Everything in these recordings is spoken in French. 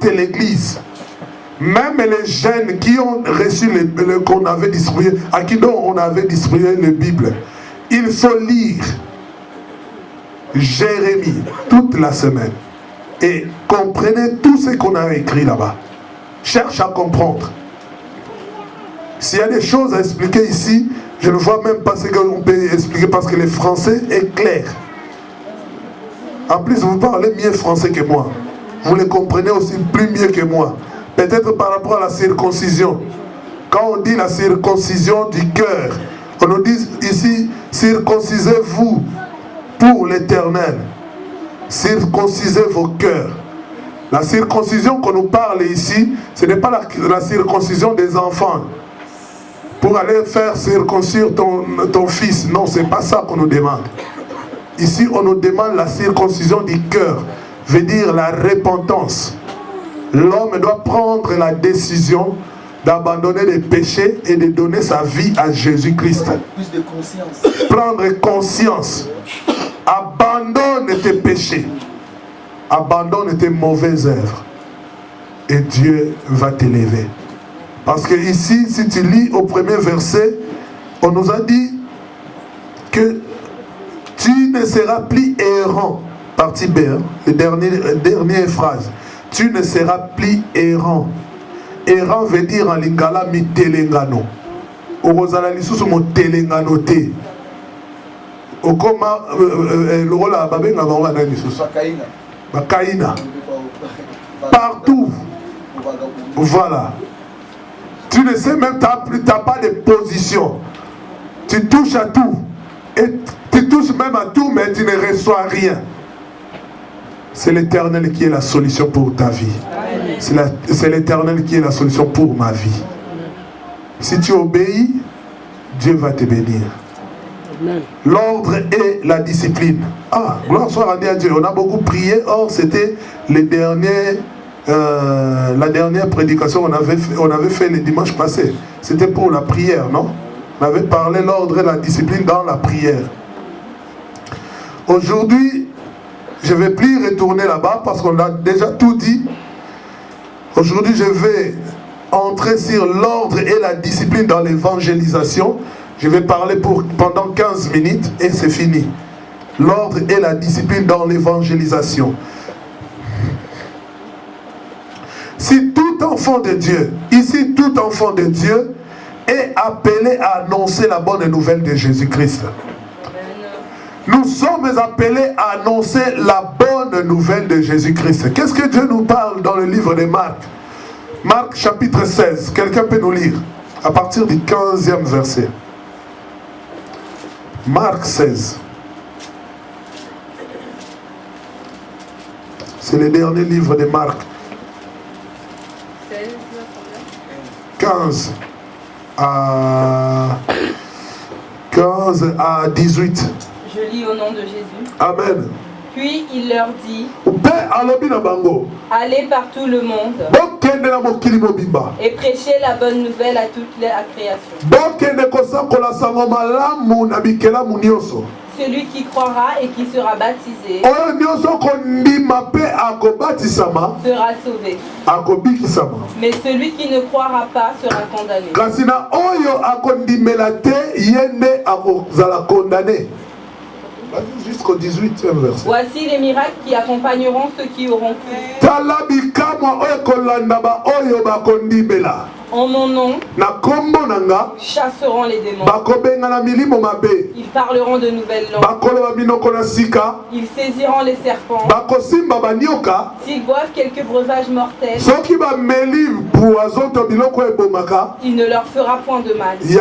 toute l'église, même les jeunes qui ont reçu qu'on avait distribué, à qui on avait distribué la Bible, il faut lire Jérémie toute la semaine et comprenez tout ce qu'on a écrit là-bas. Cherche à comprendre. S'il y a des choses à expliquer ici, je ne vois même pas ce qu'on peut expliquer parce que le français est clair. En plus, vous parlez mieux français que moi. Vous le comprenez aussi plus mieux que moi. Peut-être par rapport à la circoncision. Quand on dit la circoncision du cœur, on nous dit ici, circoncisez-vous pour l'Éternel. Circoncisez vos cœurs. La circoncision qu'on nous parle ici, ce n'est pas la circoncision des enfants. Pour aller faire circoncire ton fils. Non, ce n'est pas ça qu'on nous demande. Ici, on nous demande la circoncision du cœur. Veut dire la repentance. L'homme doit prendre la décision d'abandonner les péchés et de donner sa vie à Jésus-Christ. Plus de conscience. Prendre conscience. Abandonne tes péchés. Abandonne tes mauvaises œuvres. Et Dieu va t'élever. Parce que ici, si tu lis au premier verset, on nous a dit que tu ne seras plus errant. Partie B, hein, dernière phrase. Tu ne seras plus errant. Errant veut dire en lingala mi telengano. Orozala lisusu mo telengano te. Okoma lola babenga bawa na lisusu. Bakaina. Partout. Voilà. Tu ne sais même, tu n'as pas de position. Tu touches à tout. Et tu touches même à tout, mais tu ne reçois rien. C'est l'Éternel qui est la solution pour ta vie. C'est l'Éternel qui est la solution pour ma vie. Si tu obéis, Dieu va te bénir. L'ordre et la discipline. Ah, gloire soit rendue à Dieu. On a beaucoup prié. Or, c'était les derniers... la dernière prédication on avait fait le dimanche passé, c'était pour la prière, non? On avait parlé l'ordre et la discipline dans la prière. Aujourd'hui, je ne vais plus retourner là-bas parce qu'on a déjà tout dit. Aujourd'hui, je vais entrer sur l'ordre et la discipline dans l'évangélisation. Je vais parler pendant 15 minutes et c'est fini. L'ordre et la discipline dans l'évangélisation. Si tout enfant de Dieu, ici tout enfant de Dieu est appelé à annoncer la bonne nouvelle de Jésus-Christ. Nous sommes appelés à annoncer la bonne nouvelle de Jésus-Christ. Qu'est-ce que Dieu nous parle dans le livre de Marc? Marc chapitre 16. Quelqu'un peut nous lire à partir du 15e verset. Marc 16. C'est le dernier livre de Marc. 15 à 18. Je lis au nom de Jésus. Amen. Puis il leur dit, allez par tout le monde et prêchez la bonne nouvelle à toute la création. Celui qui croira et qui sera baptisé sera sauvé. Mais celui qui ne croira pas sera condamné. Jusqu'au 18e verset. Voici les miracles qui accompagneront ceux qui auront cru. En mon nom, chasseront les démons. Ils parleront de nouvelles langues. Ils saisiront les serpents. S'ils boivent quelques breuvages mortels, il ne leur fera point de mal. Ils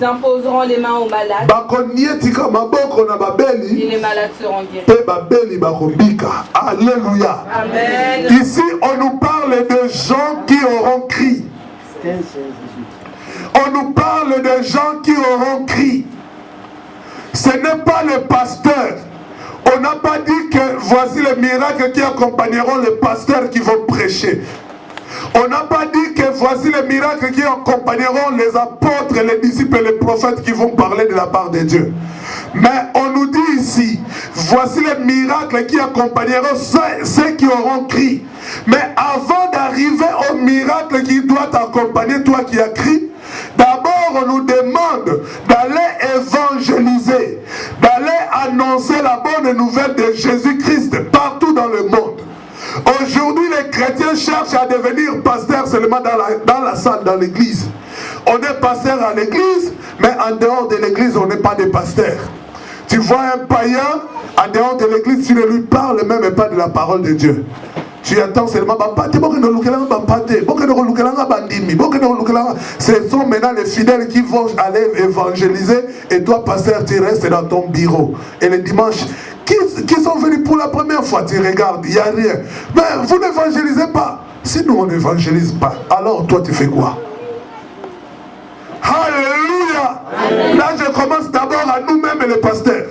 imposeront les mains aux malades. Et les malades seront guéris. Alléluia. Amen. Ici, on nous parle de gens qui auront crié. On nous parle de gens qui auront crié. Ce n'est pas le pasteur. On n'a pas dit que voici les miracles qui accompagneront les pasteurs qui vont prêcher. On n'a pas dit que voici les miracles qui accompagneront les apôtres, les disciples et les prophètes qui vont parler de la part de Dieu. Mais on nous dit ici, voici les miracles qui accompagneront ceux qui auront crié. Mais avant d'arriver au miracle qui doit t'accompagner, toi qui as crié, d'abord on nous demande d'aller évangéliser, d'aller annoncer la bonne nouvelle de Jésus-Christ partout dans le monde. Aujourd'hui, les chrétiens cherchent à devenir pasteurs seulement dans la salle, dans l'église. On est pasteur à l'église, mais en dehors de l'église, on n'est pas des pasteurs. Tu vois un païen, en dehors de l'église, tu ne lui parles même pas de la parole de Dieu. Tu attends seulement, ce sont maintenant les fidèles qui vont aller évangéliser et toi, pasteur, tu restes dans ton bureau. Et le dimanche, qui sont venus pour la première fois, tu regardes, il n'y a rien. Mais vous n'évangélisez pas. Si nous, on n'évangélise pas, alors toi, tu fais quoi? Alléluia. Amen. Là, je commence d'abord à nous-mêmes les pasteurs.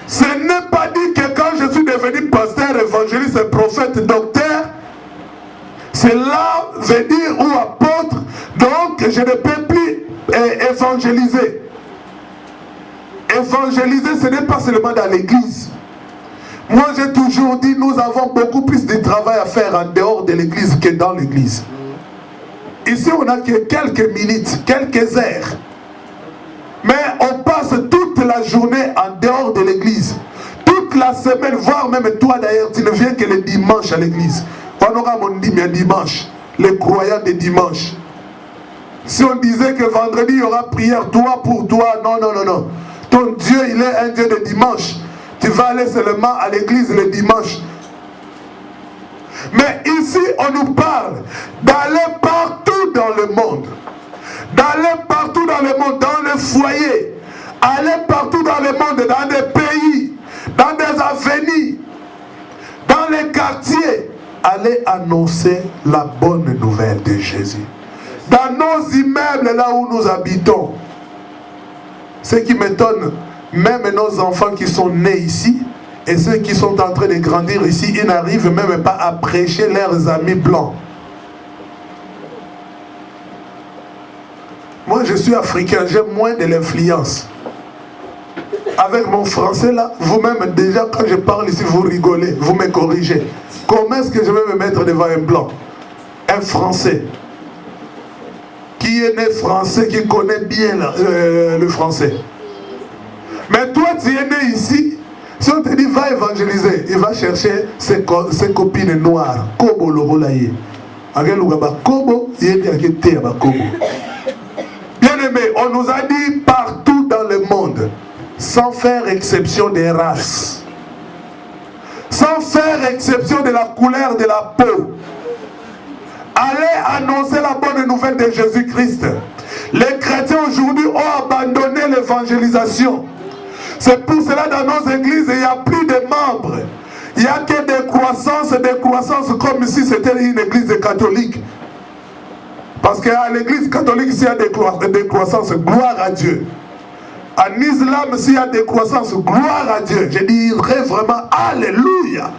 Ce n'est pas dit que quand je suis devenu pasteur, évangéliste, prophète, docteur, cela veut dire ou apôtre, donc je ne peux plus évangéliser. Évangéliser, ce n'est pas seulement dans l'église. Moi, j'ai toujours dit, nous avons beaucoup plus de travail à faire en dehors de l'église que dans l'église. Ici, on n'a que quelques minutes, quelques heures. Mais on passe toute la journée en dehors de l'église. Toute la semaine, voire même toi d'ailleurs, tu ne viens que le dimanche à l'église. On aura mon dimanche, les croyants de dimanche. Si on disait que vendredi, il y aura prière, toi pour toi, non, non, non, non. Ton Dieu, il est un Dieu de dimanche. Tu vas aller seulement à l'église le dimanche. Mais ici, on nous parle d'aller partout dans le monde. D'aller partout dans le monde, dans le foyer. Aller partout dans le monde, dans des pays, dans des avenirs, dans les quartiers. Aller annoncer la bonne nouvelle de Jésus. Dans nos immeubles, là où nous habitons. Ce qui m'étonne, même nos enfants qui sont nés ici, et ceux qui sont en train de grandir ici, ils n'arrivent même pas à prêcher leurs amis blancs. Moi, je suis africain, j'ai moins de l'influence. Avec mon français là, vous-même déjà, quand je parle ici, vous rigolez, vous me corrigez. Comment est-ce que je vais me mettre devant un blanc? Un français. Qui est né français, qui connaît bien le français. Mais toi, tu es né ici. Si on te dit va évangéliser, il va chercher ses copines noires. Kobo lorolaye. Bien aimé, on nous a dit partout dans le monde, sans faire exception des races, sans faire exception de la couleur de la peau. Allez annoncer la bonne nouvelle de Jésus-Christ. Les chrétiens aujourd'hui ont abandonné l'évangélisation. C'est pour cela dans nos églises, il n'y a plus de membres. Il n'y a que des croissances comme si c'était une église catholique. Parce qu'à l'église catholique, s'il y a des croissances, gloire à Dieu. En islam, s'il y a des croissances, gloire à Dieu. Je dirais vraiment Alléluia.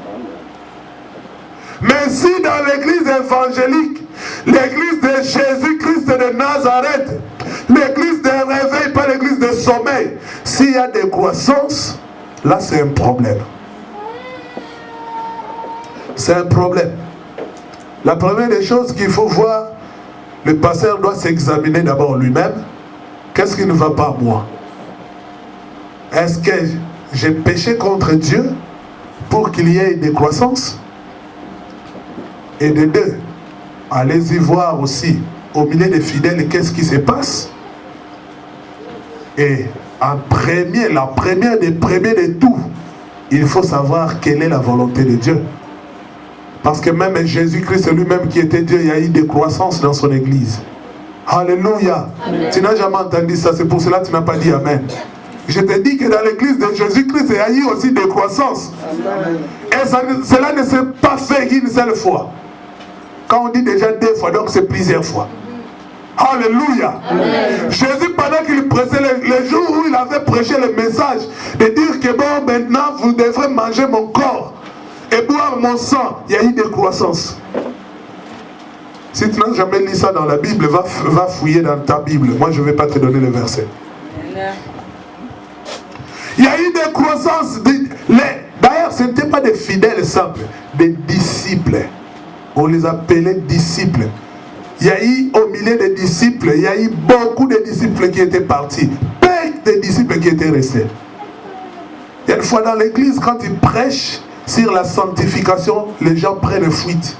Mais si dans l'église évangélique, l'église de Jésus-Christ de Nazareth, l'église de réveil, pas l'église de sommeil, s'il y a des croissances, là c'est un problème. C'est un problème. La première des choses qu'il faut voir, le pasteur doit s'examiner d'abord lui-même. Qu'est-ce qui ne va pas moi? Est-ce que j'ai péché contre Dieu pour qu'il y ait une décroissance? Et de deux, allez-y voir aussi au milieu des fidèles qu'est-ce qui se passe. Et en premier, la première des premiers de tout, il faut savoir quelle est la volonté de Dieu. Parce que même Jésus-Christ lui-même qui était Dieu, il y a eu des croissances dans son église. Alléluia. Amen. Tu n'as jamais entendu ça, c'est pour cela que tu n'as pas dit Amen. Je te dis que dans l'église de Jésus-Christ, il y a eu aussi des croissances. Amen. Et cela ne s'est pas fait une seule fois. Quand on dit déjà 2 fois, donc c'est plusieurs fois. Alléluia. Amen. Jésus, pendant qu'il prêchait, le jour où il avait prêché le message, de dire que bon, maintenant vous devrez manger mon corps et boire mon sang, il y a eu des croissances. Si tu n'as jamais lu ça dans la Bible, va fouiller dans ta Bible. Moi, je ne vais pas te donner le verset. Il y a eu des croissances. D'ailleurs, ce n'étaient pas des fidèles simples, des disciples. On les appelait disciples. Il y a eu au milieu des disciples, il y a eu beaucoup de disciples qui étaient partis. Peu de disciples qui étaient restés. Il y a une fois dans l'église, quand ils prêchent sur la sanctification, les gens prennent fuite.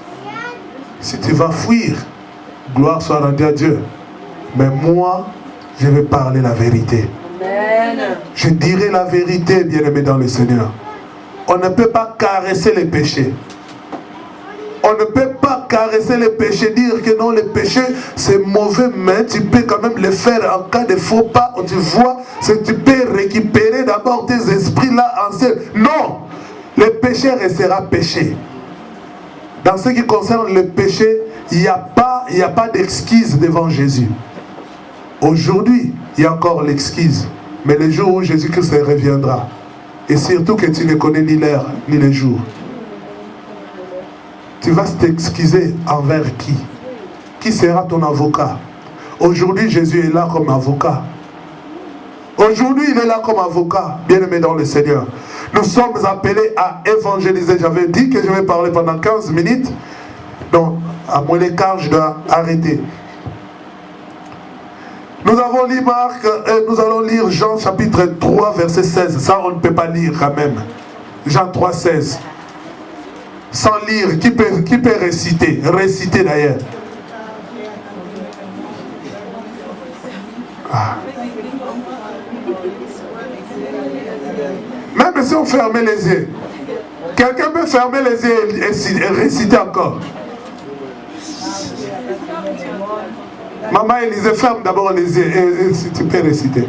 Si tu vas fuir, gloire soit rendue à Dieu. Mais moi, je vais parler la vérité. Amen. Je dirai la vérité, bien-aimé dans le Seigneur. On ne peut pas caresser les péchés. On ne peut pas caresser les péchés, dire que non, les péchés c'est mauvais, mais tu peux quand même le faire en cas de faux pas. Tu vois, tu peux récupérer d'abord tes esprits là anciens. Non, le péché restera péché. Dans ce qui concerne le péché, il n'y a pas d'excuse devant Jésus. Aujourd'hui, il y a encore l'excuse. Mais le jour où Jésus-Christ reviendra, et surtout que tu ne connais ni l'heure ni le jour, tu vas t'excuser envers qui? Qui sera ton avocat? Aujourd'hui, Jésus est là comme avocat. Aujourd'hui, il est là comme avocat, bien-aimé dans le Seigneur. Nous sommes appelés à évangéliser. J'avais dit que je vais parler pendant 15 minutes. Donc, à moins l'écart, je dois arrêter. Nous avons lu Marc, nous allons lire Jean chapitre 3, verset 16. Ça, on ne peut pas lire quand même. Jean 3, 16. Sans lire, qui peut réciter? Réciter d'ailleurs. Ah. Même si on fermait les yeux, quelqu'un peut fermer les yeux et réciter encore. Maman Élisée, ferme d'abord les yeux et si tu peux réciter.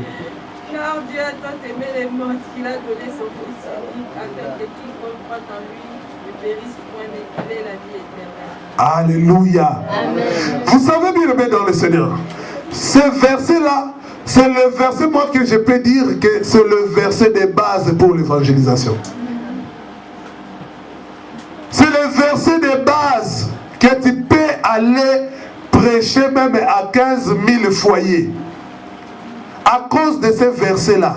Car Dieu a tant aimé les mondes qu'il a donné son Fils unique afin que quiconque croit en lui ne périsse point mais qu'il ait la vie éternelle. Alléluia. Amen. Vous savez bien dans le Seigneur, ce verset-là, c'est le verset, moi, que je peux dire que c'est le verset de base pour l'évangélisation. C'est le verset de base que tu peux aller prêcher même à 15 000 foyers. À cause de ces versets-là.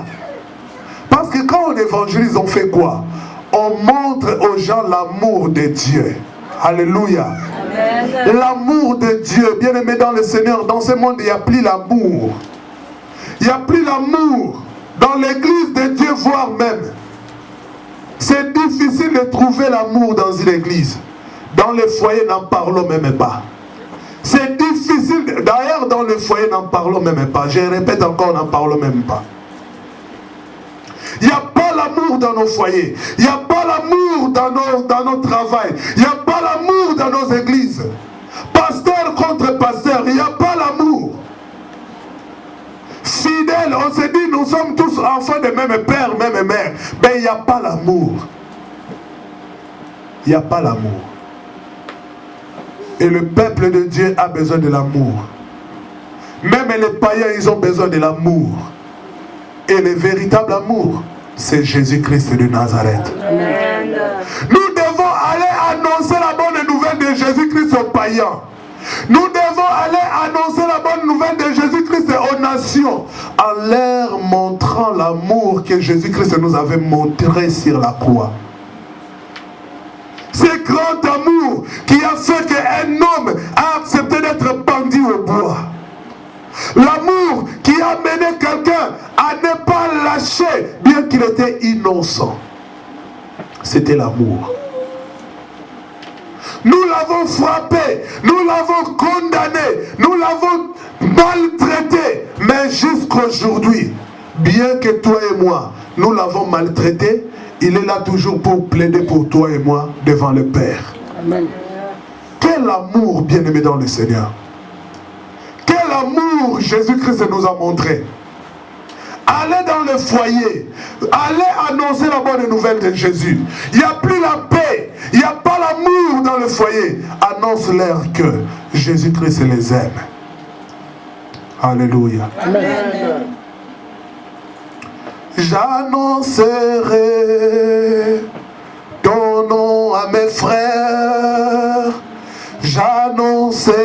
Parce que quand on évangélise, on fait quoi? On montre aux gens l'amour de Dieu. Alléluia. L'amour de Dieu. Bien aimé dans le Seigneur, dans ce monde, il n'y a plus l'amour. Il n'y a plus l'amour. Dans l'église de Dieu, voire même. C'est difficile de trouver l'amour dans une église. Dans les foyers, n'en parlons même pas. C'est difficile. D'ailleurs, dans le foyer, n'en parlons même pas. Je répète encore, n'en parlons même pas. Il n'y a pas l'amour dans nos foyers. Il n'y a pas l'amour dans nos travails. Il n'y a pas l'amour dans nos églises. Pasteur contre pasteur, il n'y a pas l'amour. Fidèle, on se dit, nous sommes tous enfants de même père, même mère. Mais il n'y a pas l'amour. Il n'y a pas l'amour. Et le peuple de Dieu a besoin de l'amour. Même les païens, ils ont besoin de l'amour. Et le véritable amour, c'est Jésus-Christ de Nazareth. Amen. Nous devons aller annoncer la bonne nouvelle de Jésus-Christ aux païens. Nous devons aller annoncer la bonne nouvelle de Jésus-Christ aux nations, en leur montrant l'amour que Jésus-Christ nous avait montré sur la croix. Ce grand amour qui a fait qu'un homme a accepté d'être pendu au bois. L'amour qui a mené quelqu'un à ne pas lâcher bien qu'il était innocent. C'était l'amour. Nous l'avons frappé, nous l'avons condamné, nous l'avons maltraité. Mais jusqu'aujourd'hui, bien que toi et moi, nous l'avons maltraité, il est là toujours pour plaider pour toi et moi devant le Père. Amen. Quel amour, bien-aimé dans le Seigneur. Quel amour Jésus-Christ nous a montré. Allez dans le foyer, allez annoncer la bonne nouvelle de Jésus. Il n'y a plus la paix, il n'y a pas l'amour dans le foyer. Annonce-leur que Jésus-Christ les aime. Alléluia. Amen. J'annoncerai ton nom à mes frères. J'annoncerai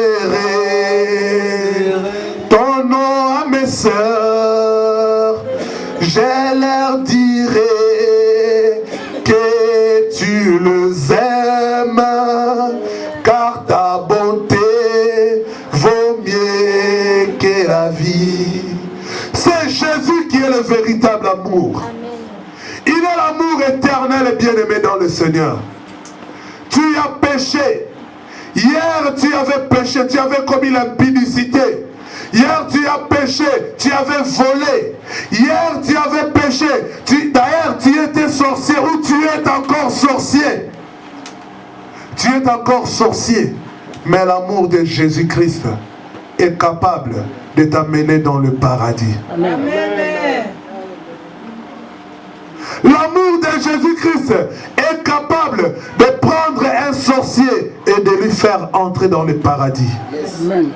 ton nom à mes sœurs. Je leur dirai que nous aime, car ta bonté vaut mieux que la vie. C'est Jésus qui est le véritable amour. Il est l'amour éternel et bien-aimé dans le Seigneur. Tu as péché. Hier, tu avais péché, tu avais commis l'impudicité. Hier, tu as péché, tu avais volé. Hier, tu avais péché. D'ailleurs, tu étais sorcier ou tu es encore sorcier. Tu es encore sorcier. Mais l'amour de Jésus-Christ est capable de t'amener dans le paradis. Amen. L'amour de Jésus-Christ est capable de prendre un sorcier et de lui faire entrer dans le paradis. Amen.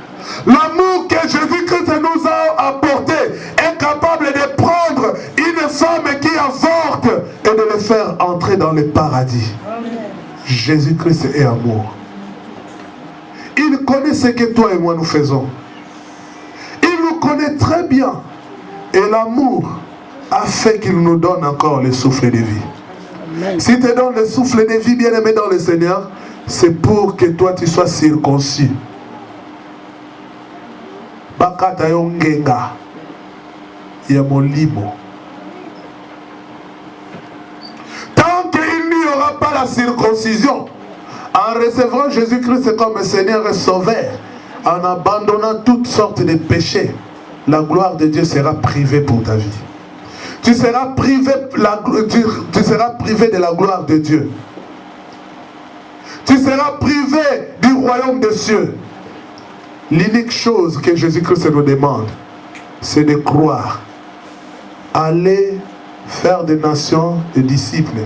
L'amour que Jésus-Christ nous a apporté est capable de prendre une femme qui avorte et de le faire entrer dans le paradis. Jésus-Christ est amour. Il connaît ce que toi et moi nous faisons. Il nous connaît très bien. Et l'amour a fait qu'il nous donne encore le souffle de vie. Amen. Si tu donnes le souffle de vie, bien-aimé dans le Seigneur, c'est pour que toi tu sois circoncis. Bakata yongenga ya molimo. Tant qu'il n'y aura pas la circoncision, en recevant Jésus-Christ comme Seigneur et Sauveur, en abandonnant toutes sortes de péchés, la gloire de Dieu sera privée pour ta vie. Tu seras privé de la gloire de Dieu. Tu seras privé du royaume des cieux. L'unique chose que Jésus-Christ nous demande, c'est de croire. Allez faire des nations de disciples.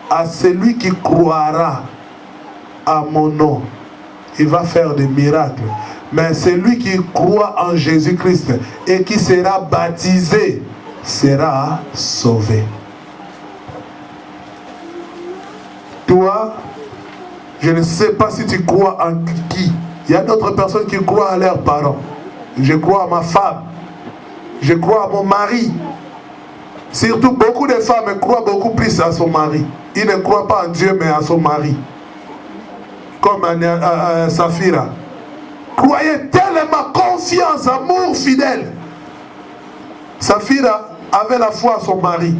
À celui qui croira à mon nom, il va faire des miracles. Mais celui qui croit en Jésus-Christ et qui sera baptisé sera sauvé. Toi, je ne sais pas si tu crois en qui. Il y a d'autres personnes qui croient à leurs parents. Je crois à ma femme. Je crois à mon mari. Surtout, beaucoup de femmes croient beaucoup plus à son mari. Ils ne croient pas en Dieu, mais à son mari. Comme à Saphira. Croyez tellement, confiance, amour fidèle. Saphira avait la foi à son mari.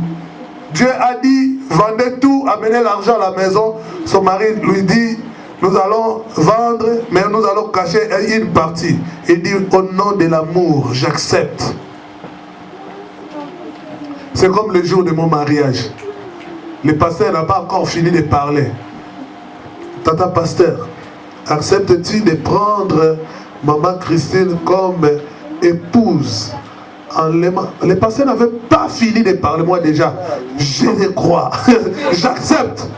Dieu a dit, vendez tout, amenez l'argent à la maison. Son mari lui dit, nous allons vendre, mais nous allons cacher une partie. Il dit, au nom de l'amour, j'accepte. C'est comme le jour de mon mariage. Le pasteur n'a pas encore fini de parler. Tata pasteur, acceptes-tu de prendre maman Christine comme épouse en l'aimant? Le pasteur n'avait pas fini de parler, moi déjà. Je le crois. J'accepte.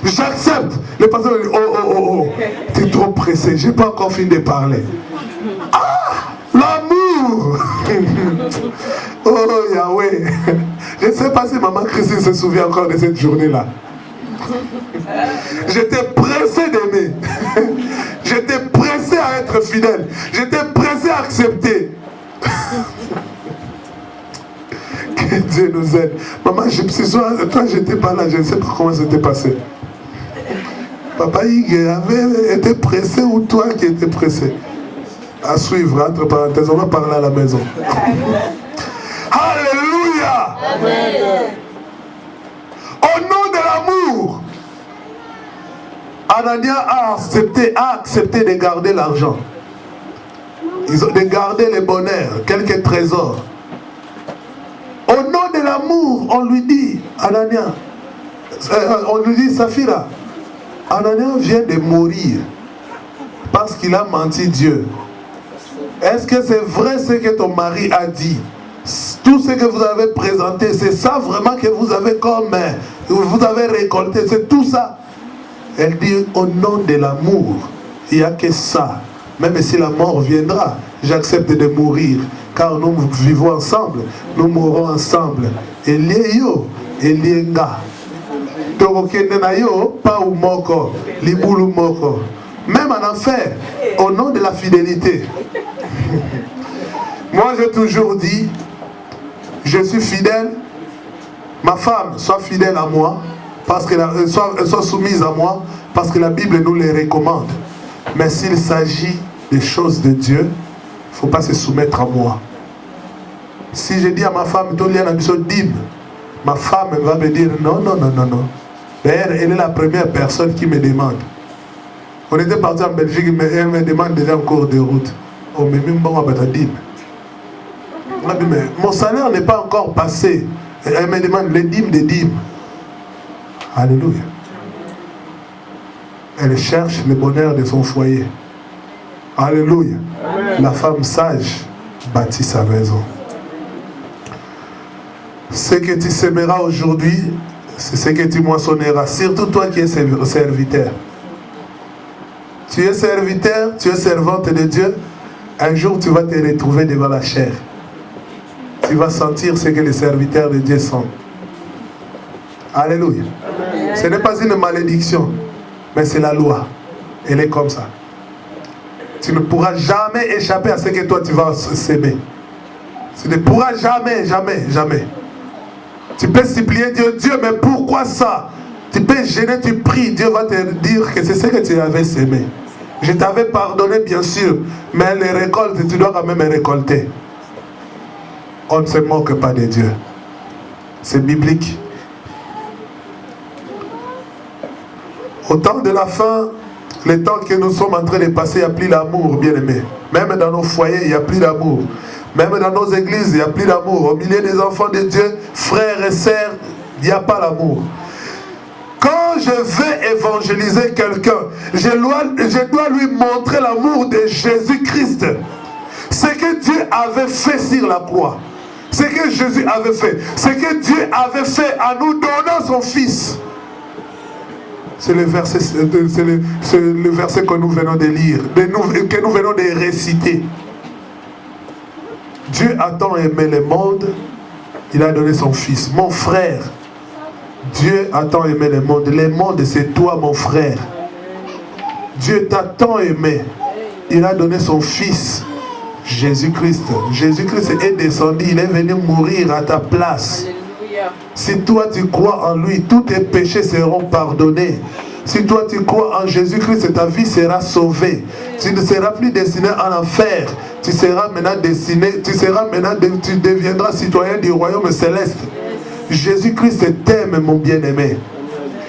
J'accepte. Le pasteur dit, oh, t'es trop pressé, j'ai pas encore fini de parler. Ah, l'amour. Oh Yahweh. Je ne sais pas si maman Christine se souvient encore de cette journée-là. J'étais pressé d'aimer. J'étais pressé à être fidèle. J'étais pressé à accepter. Que Dieu nous aide. Maman, toi j'étais pas là, je ne sais pas comment c'était passé. Papa Ig avait été pressé ou toi qui étais pressé? À suivre, entre parenthèses, on va parler à la maison. Alléluia. Amen. Au nom de l'amour, Anania a accepté de garder l'argent. De garder le bonheur, quelques trésors. Au nom de l'amour, on lui dit, Anania, on lui dit, Saphira, Anania vient de mourir parce qu'il a menti Dieu. Est-ce que c'est vrai ce que ton mari a dit? Tout ce que vous avez présenté, c'est ça vraiment que vous avez vous avez récolté, c'est tout ça. Elle dit, au nom de l'amour, il n'y a que ça. Même si la mort viendra, j'accepte de mourir, car nous vivons ensemble, nous mourrons ensemble. Elieyo, Elienga. Togokendenayo, pa ou moko, libulu moko. Même en enfer, au nom de la fidélité. Moi, j'ai toujours dit, je suis fidèle, ma femme soit fidèle à moi, parce qu'elles soient soumises à moi, parce que la Bible nous les recommande. Mais s'il s'agit des choses de Dieu, il ne faut pas se soumettre à moi. Si je dis à ma femme, ma femme va me dire non. D'ailleurs, elle est la première personne qui me demande. On était parti en Belgique, mais elle me demande déjà en cours de route. Oh, mais même bon, mon salaire n'est pas encore passé. Elle me demande les dîmes des dîmes. Alléluia. Elle cherche le bonheur de son foyer. Alléluia. Amen. La femme sage bâtit sa maison. Ce que tu sèmeras aujourd'hui, c'est ce que tu moissonneras. Surtout toi qui es serviteur. Tu es serviteur, tu es servante de Dieu. Un jour, tu vas te retrouver devant la chair. Tu vas sentir ce que les serviteurs de Dieu sont. Alléluia. Amen. Ce n'est pas une malédiction, mais c'est la loi. Elle est comme ça. Tu ne pourras jamais échapper à ce que toi tu vas s'aimer. Tu ne pourras jamais. Tu peux supplier Dieu, mais pourquoi ça? Tu peux gêner, tu pries, Dieu va te dire que c'est ce que tu avais sémé. Je t'avais pardonné bien sûr, mais les récoltes, tu dois quand même récolter. On ne se moque pas de Dieu. C'est biblique. Au temps de la fin, le temps que nous sommes en train de passer, il n'y a plus l'amour, bien aimé. Même dans nos foyers, il n'y a plus d'amour. Même dans nos églises, il n'y a plus d'amour. Au milieu des enfants de Dieu, frères et sœurs, il n'y a pas l'amour. Quand je vais évangéliser quelqu'un, je dois lui montrer l'amour de Jésus-Christ. Ce que Dieu avait fait sur la croix. Ce que Jésus avait fait. Ce que Dieu avait fait en nous donnant son Fils. C'est le verset que nous venons de lire, que nous venons de réciter. Dieu a tant aimé le monde, il a donné son Fils. Mon frère, Dieu a tant aimé le monde c'est toi mon frère. Dieu t'a tant aimé, il a donné son Fils, Jésus-Christ. Jésus-Christ est descendu, il est venu mourir à ta place. Si toi tu crois en lui, tous tes péchés seront pardonnés. Si toi tu crois en Jésus-Christ, ta vie sera sauvée. Tu ne seras plus destiné à l'enfer. Tu seras maintenant destiné, tu deviendras citoyen du royaume céleste. Jésus-Christ t'aime, mon bien-aimé.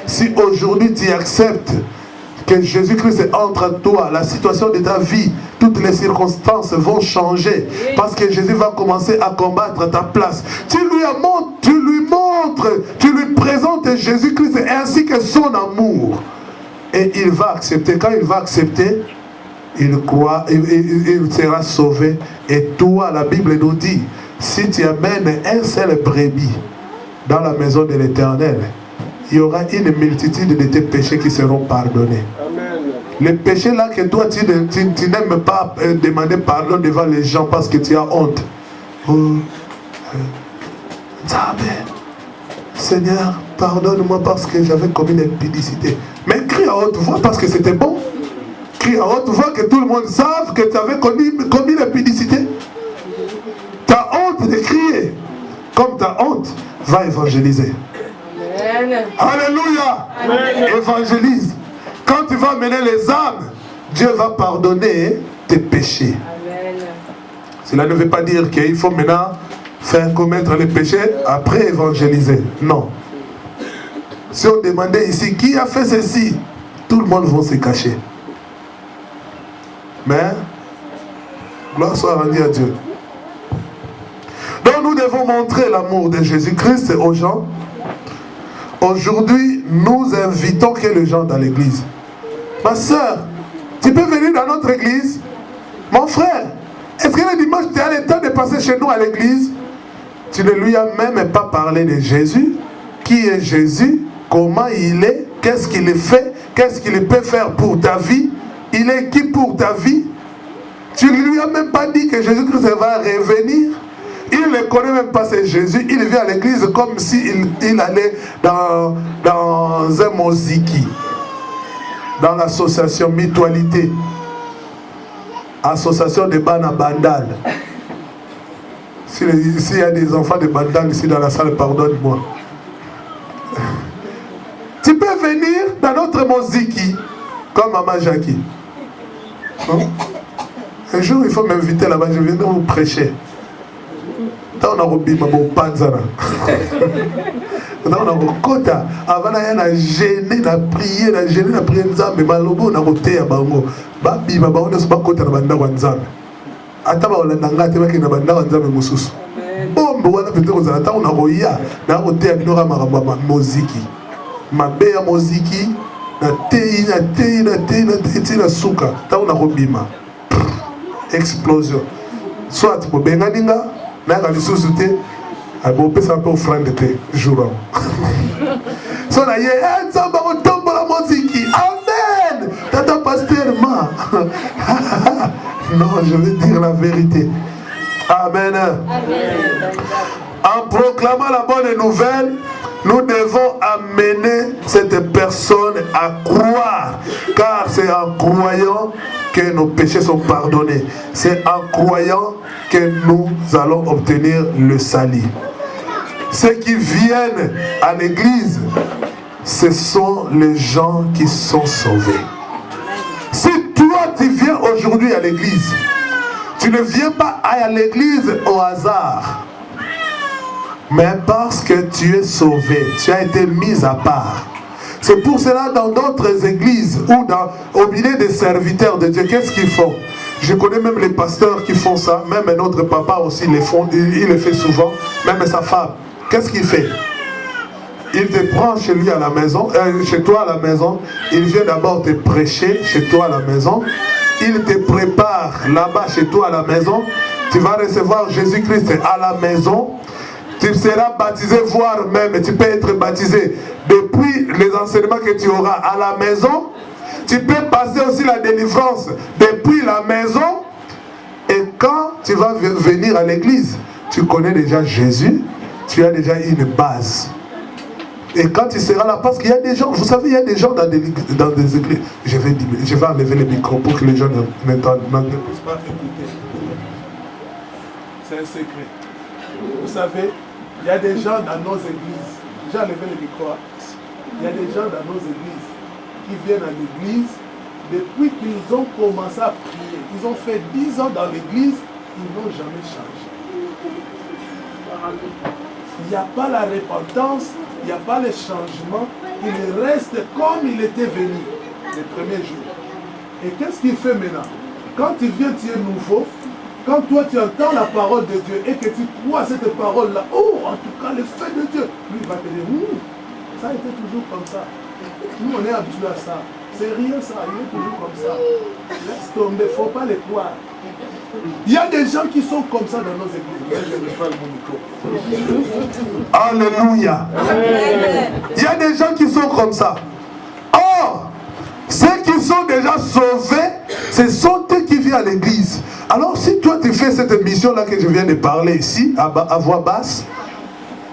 Si aujourd'hui tu acceptes que Jésus-Christ entre en toi, la situation de ta vie, toutes les circonstances vont changer. Parce que Jésus va commencer à combattre à ta place. Tu lui montres, tu lui présentes Jésus-Christ ainsi que son amour. Et il va accepter. Quand il va accepter, il croit, il sera sauvé. Et toi, la Bible nous dit, si tu amènes un seul brebis dans la maison de l'Éternel, il y aura une multitude de tes péchés qui seront pardonnés. Amen. Les péchés là que toi tu n'aimes pas demander pardon devant les gens parce que tu as honte. Seigneur, pardonne-moi parce que j'avais commis l'impudicité. Mais crie à haute voix parce que c'était bon. Crie à haute voix que tout le monde sache que tu avais commis l'impudicité. Tu as honte de crier. Comme tu as honte, va évangéliser. Amen. Alléluia. Amen. Évangélise. Quand tu vas mener les âmes, Dieu va pardonner tes péchés. Amen. Cela ne veut pas dire qu'il faut maintenant faire commettre les péchés après évangéliser. Non. Si on demandait ici qui a fait ceci, tout le monde va se cacher. Mais gloire soit rendue à Dieu. Donc nous devons montrer l'amour de Jésus-Christ aux gens. Aujourd'hui, nous invitons que les gens dans l'église. Ma soeur, tu peux venir dans notre église? Mon frère, est-ce que le dimanche tu as le temps de passer chez nous à l'église? Tu ne lui as même pas parlé de Jésus. Qui est Jésus? Comment il est? Qu'est-ce qu'il fait? Qu'est-ce qu'il peut faire pour ta vie? Il est qui pour ta vie? Tu ne lui as même pas dit que Jésus-Christ va revenir. Il ne connaît même pas c'est Jésus. Il vient à l'église comme s'il allait dans un moziki. Dans l'association Mutualité. Association de Bana Bandal. S'il y a des enfants de Bandal ici dans la salle, pardonne-moi. Moziki comme Maman Jackie. Un jour, il faut m'inviter là-bas, je viendrai vous prêcher. Tant on a robi ma bon panzana. Tant on a rokota. Avant on a gêné, on a prié, on a gêné, on a prié nzambe. Malobo on a roté à bango. Babi ma bango ne pas kota na banda wa nzambe. Ata ba olanda ngate ba kina banda wa nzambe mususu. Bombo wana pete ko zala. Tant on a roya na roté à binora maramba moziki. Mabe ya moziki na tei na suka. Tant on a robima. Explosion. Soit pour benganinga. Mais quand il sous-souté, il faut un peu offrande de jour. Si on a dit, on tombe la musique. Amen. Tata pasteur, non, je vais dire la vérité. Amen. En proclamant la bonne nouvelle, nous devons amener cette personne à croire. Car c'est en croyant que nos péchés sont pardonnés. C'est en croyant que nous allons obtenir le salut. Ceux qui viennent à l'église, ce sont les gens qui sont sauvés. Si toi tu viens aujourd'hui à l'église, tu ne viens pas à l'église au hasard, mais parce que tu es sauvé, tu as été mis à part. C'est pour cela dans d'autres églises ou au milieu des serviteurs de Dieu, qu'est-ce qu'ils font? Je connais même les pasteurs qui font ça, même notre papa aussi les font, il le fait souvent, même sa femme. Qu'est-ce qu'il fait? Il te prend chez lui à la maison, chez toi à la maison, il vient d'abord te prêcher chez toi à la maison, il te prépare là-bas chez toi à la maison, tu vas recevoir Jésus-Christ à la maison, tu seras baptisé, voire même tu peux être baptisé depuis les enseignements que tu auras à la maison. Tu peux passer aussi la délivrance depuis la maison. Et quand tu vas venir à l'église, tu connais déjà Jésus, tu as déjà une base. Et quand tu seras là, parce qu'il y a des gens, vous savez, il y a des gens dans des églises. Je vais enlever le micro pour que les gens ne puissent pas écouter. C'est un secret. Vous savez, il y a des gens dans nos églises. J'ai enlevé le micro. Il y a des gens dans nos églises qui viennent à l'église depuis qu'ils ont commencé à prier. Ils ont fait 10 ans dans l'église, ils n'ont jamais changé. Il n'y a pas la repentance, il n'y a pas le changement. Il reste comme il était venu les premiers jours. Et qu'est-ce qu'il fait maintenant? Quand tu viens, tu es nouveau. Quand toi tu entends la parole de Dieu et que tu crois à cette parole-là, oh, en tout cas, le fait de Dieu, lui il va te dire, ça a été toujours comme ça. Nous, on est habitués à ça. C'est rien ça, il est toujours comme ça. Laisse tomber, il ne faut pas les croire. Il y a des gens qui sont comme ça dans nos églises. Je vais faire mon micro. Alléluia. Il y a des gens qui sont comme ça. Or, ceux qui sont déjà sauvés, ce sont eux qui viennent à l'église. Alors, si toi tu fais cette mission-là que je viens de parler ici, à voix basse,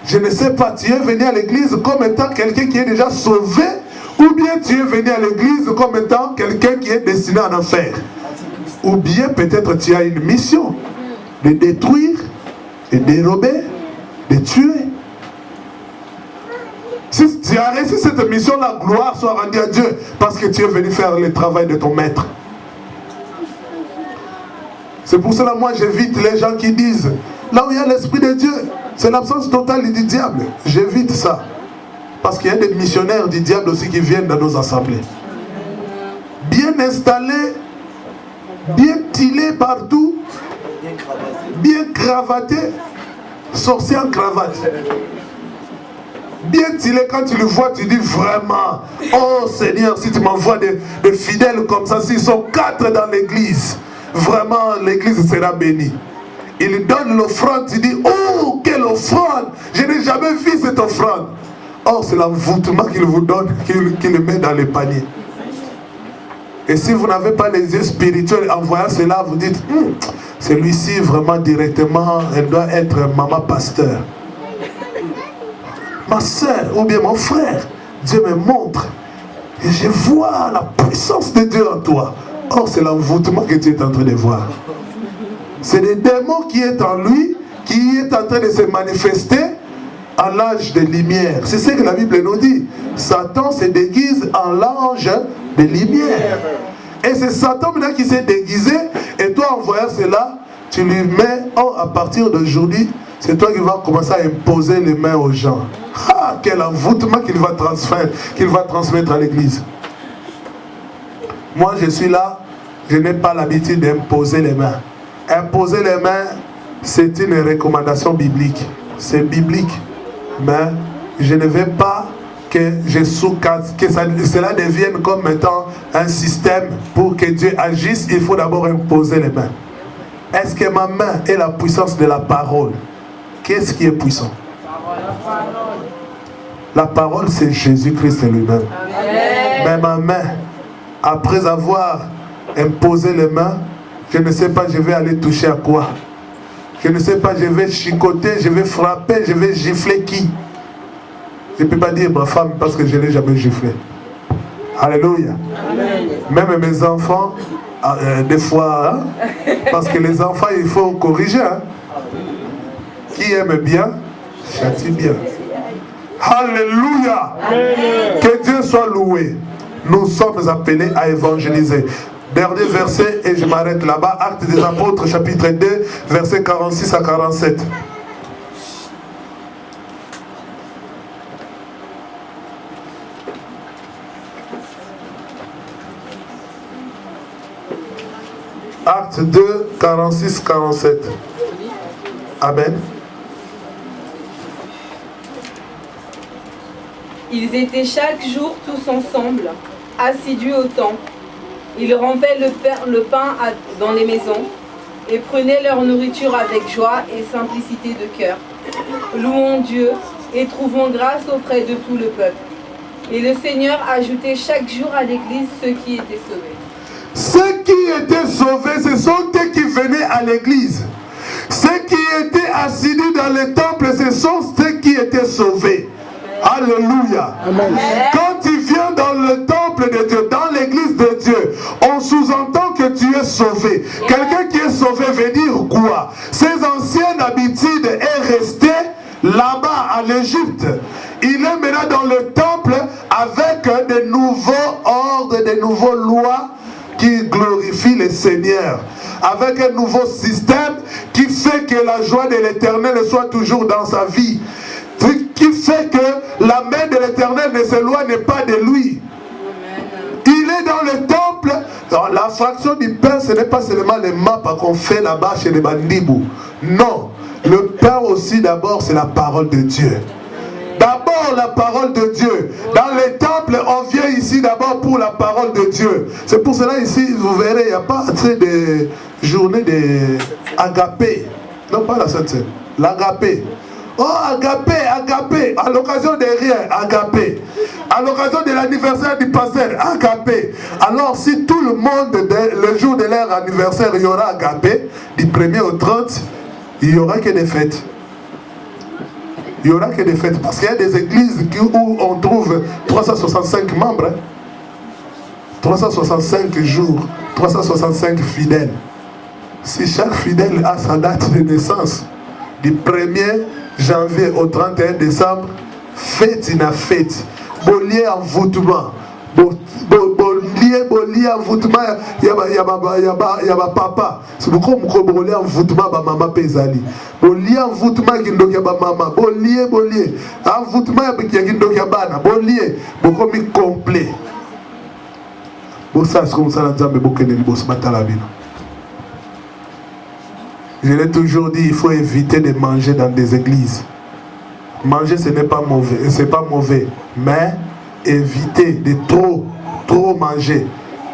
je ne sais pas, tu es venu à l'église comme étant quelqu'un qui est déjà sauvé, ou bien tu es venu à l'église comme étant quelqu'un qui est destiné en enfer. Ou bien peut-être tu as une mission de détruire, de dérober, de tuer. Si tu as réussi cette mission-là, gloire soit rendue à Dieu, parce que tu es venu faire le travail de ton maître. C'est pour cela, moi, j'évite les gens qui disent, là où il y a l'Esprit de Dieu, c'est l'absence totale du diable. J'évite ça. Parce qu'il y a des missionnaires du diable aussi qui viennent dans nos assemblées. Bien installés, bien tilés partout, bien cravatés, sorciers en cravate. Bien tilés, quand tu le vois, tu dis vraiment, oh Seigneur, si tu m'envoies des fidèles comme ça, s'ils sont 4 dans l'église, vraiment l'église sera bénie. Il donne l'offrande, tu dis, oh quelle offrande, je n'ai jamais vu cette offrande. Or c'est l'envoûtement qu'il vous donne, qu'il met dans les paniers. Et si vous n'avez pas les yeux spirituels, en voyant cela, vous dites, celui-ci vraiment directement, elle doit être maman pasteur. Ma soeur ou bien mon frère, Dieu me montre. Et je vois la puissance de Dieu en toi. Or c'est l'envoûtement que tu es en train de voir. C'est le démon qui est en lui, qui est en train de se manifester. à l'âge des lumières. C'est ce que la Bible nous dit. Satan se déguise en l'ange des lumières. Et c'est Satan maintenant qui s'est déguisé. Et toi, en voyant cela, tu lui mets, oh, à partir d'aujourd'hui, c'est toi qui vas commencer à imposer les mains aux gens. Ah, quel envoûtement qu'il va transmettre à l'église. Moi, je suis là, je n'ai pas l'habitude d'imposer les mains. Imposer les mains, c'est une recommandation biblique. C'est biblique. Mais je ne veux pas que cela devienne comme étant un système. Pour que Dieu agisse, il faut d'abord imposer les mains. Est-ce que ma main est la puissance de la parole? Qu'est-ce qui est puissant? La parole, c'est Jésus-Christ lui-même. Mais ma main, après avoir imposé les mains, je ne sais pas, je vais aller toucher à quoi? Je ne sais pas, je vais chicoter, je vais frapper, je vais gifler qui? Je ne peux pas dire ma femme parce que je ne l'ai jamais giflé. Alléluia. Amen. Même mes enfants, des fois, hein, parce que les enfants, il faut corriger. Hein. Qui aime bien, châtie bien. Alléluia. Amen. Que Dieu soit loué. Nous sommes appelés à évangéliser. Dernier verset, et je m'arrête là-bas. Actes des Apôtres, chapitre 2, versets 46 à 47. Actes 2, 46, 47. Amen. Ils étaient chaque jour tous ensemble, assidus au temple. Ils rampaient le pain dans les maisons et prenaient leur nourriture avec joie et simplicité de cœur. Louons Dieu et trouvons grâce auprès de tout le peuple. Et le Seigneur ajoutait chaque jour à l'église ceux qui étaient sauvés. Ceux qui étaient sauvés, ce sont ceux qui venaient à l'église. Ceux qui étaient assidus dans le temple, ce sont ceux qui étaient sauvés. Alléluia. Amen. Quand tu viens dans le temple de Dieu, dans l'église de Dieu, on sous-entend que tu es sauvé. Quelqu'un qui est sauvé veut dire quoi? Ses anciennes habitudes est resté là-bas à l'Égypte. Il est maintenant dans le temple avec de nouveaux ordres, de nouvelles lois qui glorifient le Seigneur. Avec un nouveau système qui fait que la joie de l'Éternel soit toujours dans sa vie. Qui fait que la main de l'Éternel ne s'éloigne pas de lui. Il est dans le temple. Alors, la fraction du pain, ce n'est pas seulement les mapas qu'on fait là-bas chez les bandibous. Non. Le pain aussi, d'abord, c'est la parole de Dieu. D'abord, la parole de Dieu. Dans les temples, on vient ici d'abord pour la parole de Dieu. C'est pour cela, ici, vous verrez, il n'y a pas de journée d'agapé. Non, pas la Sainte-Seine. L'agapé. Oh, agapé, agapé, à l'occasion de rien, agapé. À l'occasion de l'anniversaire du pasteur, agapé. Alors, si tout le monde, le jour de leur anniversaire, il y aura agapé, du 1er au 30, il n'y aura que des fêtes. Il n'y aura que des fêtes. Parce qu'il y a des églises où on trouve 365 membres. 365 jours, 365 fidèles. Si chaque fidèle a sa date de naissance, du 1er janvier au 31 décembre, fête une fête. Bolier envoûtement. Bolier envoûtement. Il y a ma papa. C'est pourquoi je bolier envoûtement ma maman pesali. Bolier envoûtement qui ndokia ma maman. Bolier envoûtement qui ndokia bana. Bolier beaucoup mi complet. Bon ça c'est comme ça la zambe beaucoup de boss matalabino. Je l'ai toujours dit, il faut éviter de manger dans des églises. Manger, ce n'est pas mauvais, c'est pas mauvais, mais évitez de trop manger.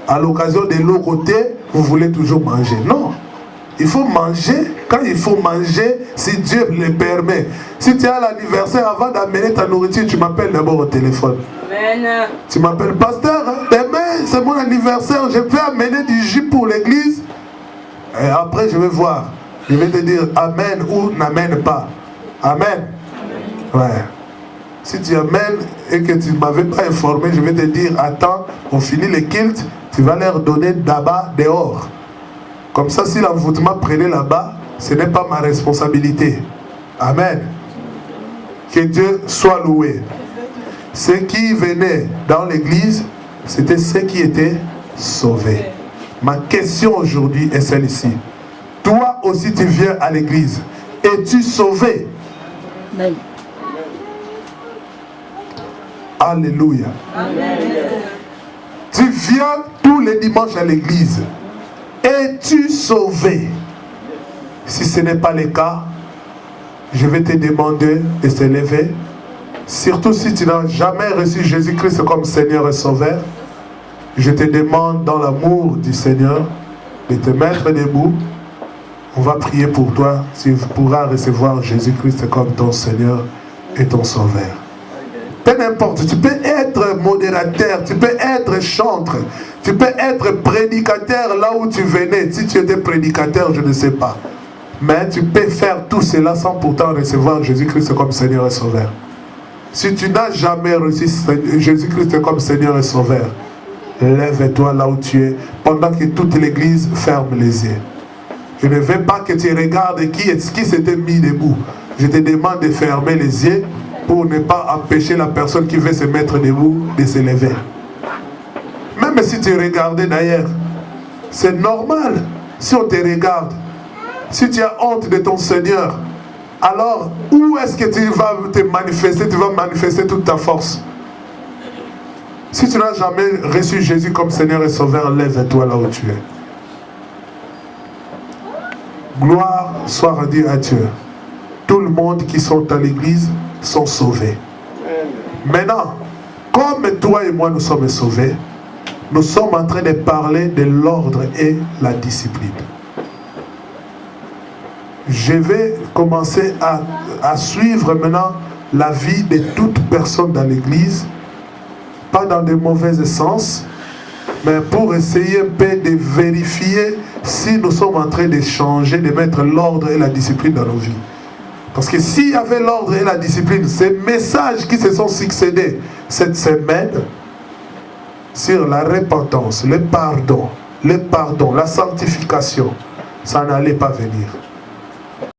À l'occasion de l'autre côté, vous voulez toujours manger. Non, il faut manger quand il faut manger, si Dieu le permet. Si tu as l'anniversaire, avant d'amener ta nourriture, tu m'appelles d'abord au téléphone. Amen. Tu m'appelles, pasteur, demain c'est mon anniversaire, je peux amener du jus pour l'église. Et après, je vais voir. Je vais te dire amen ou n'amène pas. Amen. Ouais. Si tu amènes et que tu ne m'avais pas informé, je vais te dire attends, on finit le culte, tu vas leur donner là-bas dehors. Comme ça, si l'envoûtement prenait là-bas, ce n'est pas ma responsabilité. Amen. Que Dieu soit loué. Ceux qui venaient dans l'église, c'était ceux qui étaient sauvés. Ma question aujourd'hui est celle-ci. Toi aussi tu viens à l'église. Es-tu sauvé? Amen. Alléluia. Amen. Tu viens tous les dimanches à l'église. Es-tu sauvé? Si ce n'est pas le cas, je vais te demander de se lever. Surtout si tu n'as jamais reçu Jésus-Christ comme Seigneur et Sauveur, je te demande dans l'amour du Seigneur de te mettre debout. On va prier pour toi. Tu pourras recevoir Jésus-Christ comme ton Seigneur et ton Sauveur. Peu importe, tu peux être modérateur, tu peux être chantre, tu peux être prédicateur là où tu venais. Si tu étais prédicateur, je ne sais pas. Mais tu peux faire tout cela sans pourtant recevoir Jésus-Christ comme Seigneur et Sauveur. Si tu n'as jamais reçu Jésus-Christ comme Seigneur et Sauveur, lève-toi là où tu es pendant que toute l'église ferme les yeux. Je ne veux pas que tu regardes qui s'était mis debout. Je te demande de fermer les yeux pour ne pas empêcher la personne qui veut se mettre debout de se lever. Même si tu regardais d'ailleurs, c'est normal si on te regarde. Si tu as honte de ton Seigneur, alors où est-ce que tu vas te manifester? Tu vas manifester toute ta force. Si tu n'as jamais reçu Jésus comme Seigneur et Sauveur, lève-toi là où tu es. Gloire soit rendue à Dieu. Tout le monde qui sont à l'église sont sauvés. Maintenant, comme toi et moi nous sommes sauvés, nous sommes en train de parler de l'ordre et la discipline. Je vais commencer à suivre maintenant la vie de toute personne dans l'église, pas dans de mauvais sens, mais pour essayer un peu de vérifier si nous sommes en train de changer, de mettre l'ordre et la discipline dans nos vies. Parce que s'il y avait l'ordre et la discipline, ces messages qui se sont succédés cette semaine sur la repentance, le pardon, la sanctification, ça n'allait pas venir.